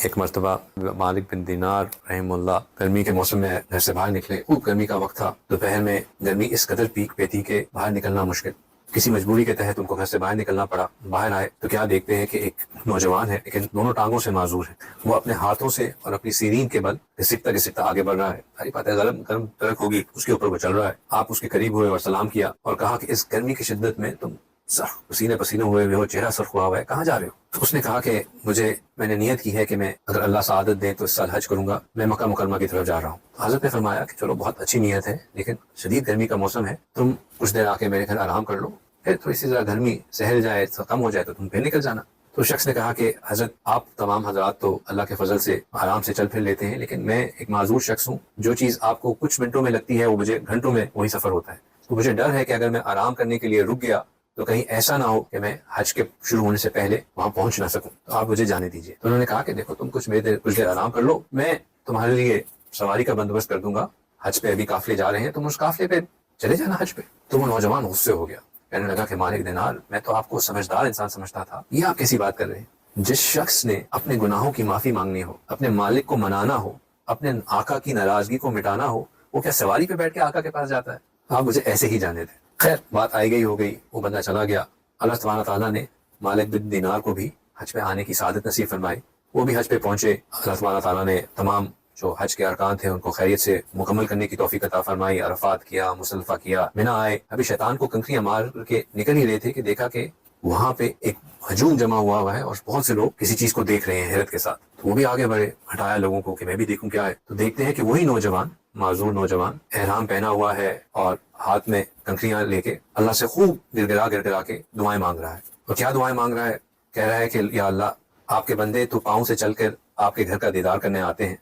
ایک مرتبہ مالک بن دینار رحم اللہ گرمی کے موسم میں گھر سے باہر نکلے. خوب گرمی کا وقت تھا. دوپہر میں گرمی اس قدر پیک پہ تھی کہ باہر نکلنا مشکل. کسی مجبوری کے تحت ان کو گھر سے باہر نکلنا پڑا. باہر آئے تو کیا دیکھتے ہیں کہ ایک نوجوان ہے لیکن دونوں ٹانگوں سے معذور ہے. وہ اپنے ہاتھوں سے اور اپنی سیرین کے بل گھسٹتا گھسٹتا آگے بڑھ رہا ہے. ساری بات ہے گرم گرم ترک ہوگی اس کے اوپر وہ چل رہا ہے. آپ اس کے قریب ہوئے اور سلام کیا اور کہا کہ اس گرمی کی شدت میں تم پسینے پسینے ہوئے ہو, چہرہ سرخ ہوا ہوا ہے, کہاں جا رہے ہو؟ تو اس نے کہا کہ میں نے نیت کی ہے کہ میں اگر اللہ سعادت دے تو اس سال حج کروں گا, میں مکہ مکرمہ کی طرف جا رہا ہوں. تو حضرت نے فرمایا کہ چلو بہت اچھی نیت ہے لیکن شدید گرمی کا موسم ہے, تم کچھ دیر آ کے میرے گھر آرام کر لو, پھر تو اسی طرح گرمی سہل جائے کم ہو جائے تو تم پھر نکل جانا. تو شخص نے کہا کہ حضرت آپ تمام حضرات تو اللہ کے فضل سے آرام سے چل پھر لیتے ہیں لیکن میں ایک معذور شخص ہوں. جو چیز آپ کو کچھ منٹوں میں لگتی ہے وہ مجھے گھنٹوں میں وہی سفر ہوتا ہے. تو مجھے ڈر ہے کہ اگر میں آرام کرنے کے لیے رک گیا تو کہیں ایسا نہ ہو کہ میں حج کے شروع ہونے سے پہلے وہاں پہنچ نہ سکوں, تو آپ مجھے جانے دیجیے. تو انہوں نے کہا کہ دیکھو تم کچھ دیر آرام کر لو, میں تمہارے لیے سواری کا بندوبست کر دوں گا. حج پہ ابھی قافلے جا رہے ہیں, تم اس قافلے پہ چلے جانا حج پہ. تو وہ نوجوان غصے ہو گیا, کہنے لگا کہ مالک دینار میں تو آپ کو سمجھدار انسان سمجھتا تھا, یہ آپ کیسی بات کر رہے ہیں؟ جس شخص نے اپنے گناہوں کی معافی مانگنی ہو, اپنے مالک کو منانا ہو, اپنے آقا کی ناراضگی کو مٹانا ہو, وہ کیا سواری پہ بیٹھ کے آقا کے پاس جاتا ہے؟ آپ مجھے ایسے ہی جانے دیں. خیر بات آئی گئی ہو گئی, وہ بندہ چلا گیا. اللہ سبحانہ تعالیٰ نے مالک بن دینار کو بھی حج پہ آنے کی سعادت نصیب فرمائی. وہ بھی حج پہ پہنچے. اللہ سبحانہ تعالیٰ نے تمام جو حج کے ارکان تھے ان کو خیریت سے مکمل کرنے کی توفیق عطا فرمائی. عرفات کیا, مصدلفہ کیا, منی آئے. ابھی شیطان کو کنکریاں مار کے نکل ہی رہے تھے کہ دیکھا کہ وہاں پہ ایک ہجوم جمع ہوا ہے اور بہت سے لوگ کسی چیز کو دیکھ رہے ہیں حیرت کے ساتھ. تو وہ بھی آگے بڑھے, ہٹایا لوگوں کو کہ میں بھی دیکھوں کیا ہے. تو دیکھتے ہیں کہ وہی نوجوان, معذور نوجوان, احرام پہنا ہوا ہے اور ہاتھ میں کنکریاں لے کے اللہ سے خوب گڑگڑا گڑگڑا کے دعائیں مانگ رہا ہے. اور کیا دعائیں مانگ رہا ہے؟ کہہ رہا ہے کہ یا اللہ آپ کے بندے تو پاؤں سے چل کر آپ کے گھر کا دیدار کرنے آتے ہیں,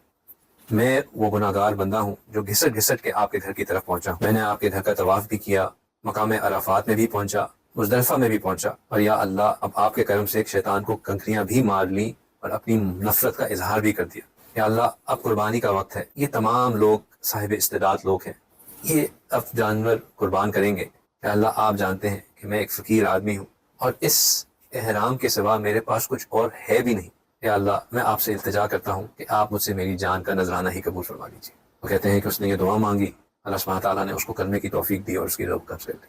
میں وہ گناہگار بندہ ہوں جو گھسٹ گھسٹ کے آپ کے گھر کی طرف پہنچا. میں نے آپ کے گھر کا طواف بھی کیا, مقام عرفات میں بھی پہنچا, مزدلفہ میں بھی پہنچا, اور یا اللہ اب آپ کے کرم سے ایک شیطان کو کنکریاں بھی مار لیں اور اپنی نفرت کا اظہار بھی کر دیا. یا اللہ اب قربانی کا وقت ہے. یہ تمام لوگ صاحب استعداد لوگ ہیں, یہ اب جانور قربان کریں گے. یا اللہ آپ جانتے ہیں کہ میں ایک فقیر آدمی ہوں اور اس احرام کے سوا میرے پاس کچھ اور ہے بھی نہیں. یا اللہ میں آپ سے التجا کرتا ہوں کہ آپ مجھ سے میری جان کا نذرانہ ہی قبول فرما لیجیے. وہ کہتے ہیں کہ اس نے یہ دعا مانگی, اللہ سبحانہ تعالیٰ نے اس کو کرنے کی توفیق دی اور اس کی روح قبض کر لی.